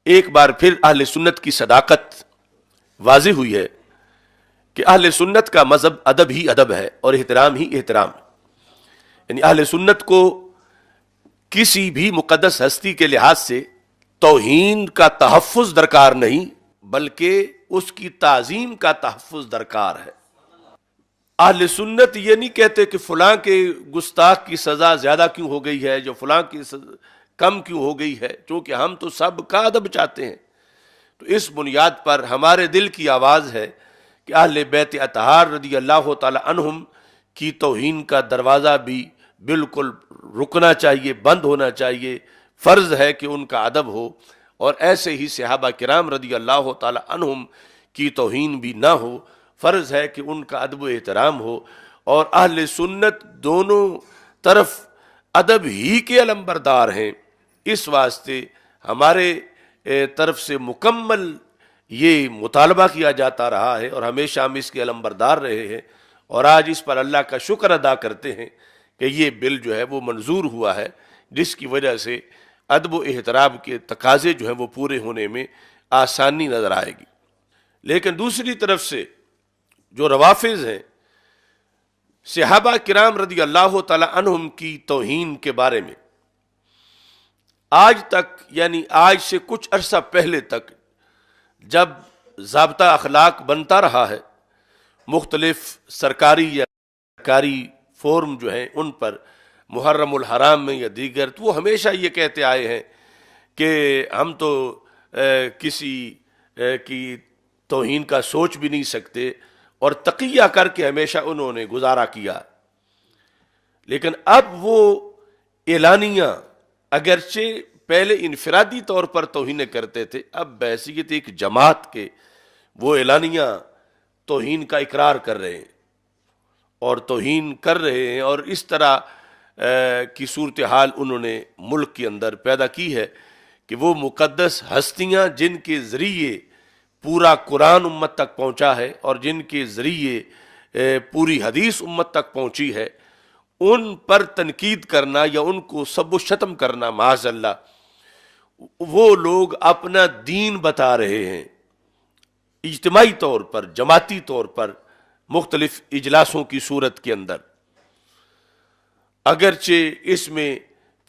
ایک بار پھر اہل سنت کی صداقت واضح ہوئی ہے کہ اہل سنت کا مذہب ادب ہی ادب ہے اور احترام ہی احترام، یعنی اہل سنت کو کسی بھی مقدس ہستی کے لحاظ سے توہین کا تحفظ درکار نہیں، بلکہ اس کی تعظیم کا تحفظ درکار ہے۔ اہل سنت یہ نہیں کہتے کہ فلاں کے گستاخ کی سزا زیادہ کیوں ہو گئی ہے، جو فلاں کی کم کیوں ہو گئی ہے، چونکہ ہم تو سب کا ادب چاہتے ہیں۔ تو اس بنیاد پر ہمارے دل کی آواز ہے کہ اہل بیت اطہار رضی اللہ تعالی عنہم کی توہین کا دروازہ بھی بالکل رکنا چاہیے، بند ہونا چاہیے، فرض ہے کہ ان کا ادب ہو، اور ایسے ہی صحابہ کرام رضی اللہ تعالی عنہم کی توہین بھی نہ ہو، فرض ہے کہ ان کا ادب و احترام ہو، اور اہل سنت دونوں طرف ادب ہی کے علمبردار ہیں۔ اس واسطے ہمارے طرف سے مکمل یہ مطالبہ کیا جاتا رہا ہے اور ہمیشہ ہم اس کے علمبردار رہے ہیں، اور آج اس پر اللہ کا شکر ادا کرتے ہیں کہ یہ بل جو ہے وہ منظور ہوا ہے، جس کی وجہ سے ادب و احترام کے تقاضے جو ہیں وہ پورے ہونے میں آسانی نظر آئے گی۔ لیکن دوسری طرف سے جو روافض ہیں، صحابہ کرام رضی اللہ تعالی عنہم کی توہین کے بارے میں آج تک، یعنی آج سے کچھ عرصہ پہلے تک جب ضابطہ اخلاق بنتا رہا ہے، مختلف سرکاری یا سرکاری فورم جو ہیں ان پر، محرم الحرام میں یا دیگر، تو وہ ہمیشہ یہ کہتے آئے ہیں کہ ہم تو کسی کی توہین کا سوچ بھی نہیں سکتے، اور تقیہ کر کے ہمیشہ انہوں نے گزارا کیا۔ لیکن اب وہ اعلانیہ، اگرچہ پہلے انفرادی طور پر توہین کرتے تھے، اب بحیثیت ایک جماعت کے وہ اعلانیہ توہین کا اقرار کر رہے ہیں اور توہین کر رہے ہیں، اور اس طرح کی صورتحال انہوں نے ملک کے اندر پیدا کی ہے کہ وہ مقدس ہستیاں جن کے ذریعے پورا قرآن امت تک پہنچا ہے اور جن کے ذریعے پوری حدیث امت تک پہنچی ہے، ان پر تنقید کرنا یا ان کو سب و شتم کرنا، معاذ اللہ، وہ لوگ اپنا دین بتا رہے ہیں اجتماعی طور پر، جماعتی طور پر، مختلف اجلاسوں کی صورت کے اندر۔ اگرچہ اس میں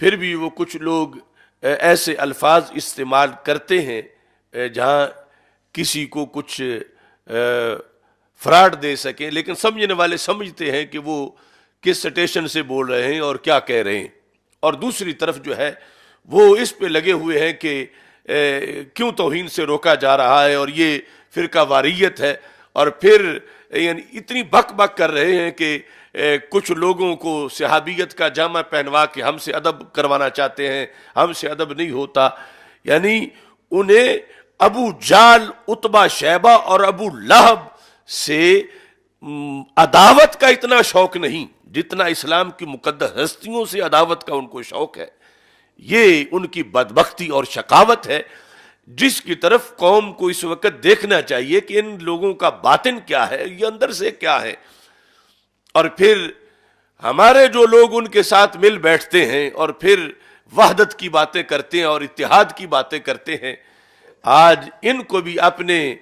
پھر بھی وہ کچھ لوگ ایسے الفاظ استعمال کرتے ہیں جہاں کسی کو کچھ فراڈ دے سکے، لیکن سمجھنے والے سمجھتے ہیں کہ وہ کس سٹیشن سے بول رہے ہیں اور کیا کہہ رہے ہیں۔ اور دوسری طرف جو ہے وہ اس پہ لگے ہوئے ہیں کہ کیوں توہین سے روکا جا رہا ہے، اور یہ فرقہ واریت ہے، اور پھر یعنی اتنی بک بک کر رہے ہیں کہ کچھ لوگوں کو صحابیت کا جامہ پہنوا کے ہم سے ادب کروانا چاہتے ہیں، ہم سے ادب نہیں ہوتا۔ یعنی انہیں ابو جال، عتبہ، شیبہ اور ابو لہب سے عداوت کا اتنا شوق نہیں جتنا اسلام کی مقدس ہستیوں سے عداوت کا ان کو شوق ہے۔ یہ ان کی بدبختی اور شقاوت ہے، جس کی طرف قوم کو اس وقت دیکھنا چاہیے کہ ان لوگوں کا باطن کیا ہے، یہ اندر سے کیا ہے۔ اور پھر ہمارے جو لوگ ان کے ساتھ مل بیٹھتے ہیں اور پھر وحدت کی باتیں کرتے ہیں اور اتحاد کی باتیں کرتے ہیں، آج ان کو بھی اپنے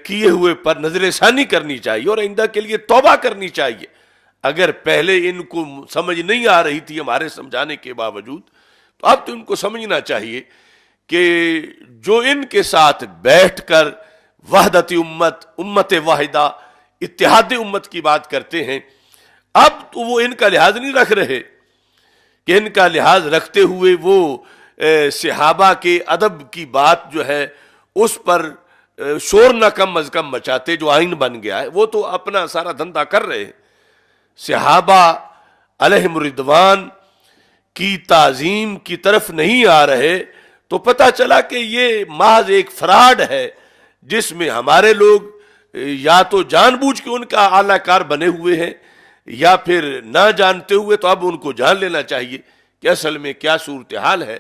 کیے ہوئے پر نظر ثانی کرنی چاہیے اور آئندہ کے لیے توبہ کرنی چاہیے۔ اگر پہلے ان کو سمجھ نہیں آ رہی تھی ہمارے سمجھانے کے باوجود، تو اب تو ان کو سمجھنا چاہیے کہ جو ان کے ساتھ بیٹھ کر وحدت امت، امت واحدہ، اتحاد امت کی بات کرتے ہیں، اب تو وہ ان کا لحاظ نہیں رکھ رہے کہ ان کا لحاظ رکھتے ہوئے وہ صحابہ کے ادب کی بات جو ہے اس پر شور نہ کم از کم مچاتے، جو آئین بن گیا ہے۔ وہ تو اپنا سارا دھندا کر رہے ہیں، صحابہ علیہم رضوان کی تعظیم کی طرف نہیں آ رہے، تو پتہ چلا کہ یہ محض ایک فراڈ ہے جس میں ہمارے لوگ یا تو جان بوجھ کے ان کا اعلی کار بنے ہوئے ہیں، یا پھر نہ جانتے ہوئے۔ تو اب ان کو جان لینا چاہیے کہ اصل میں کیا صورتحال ہے۔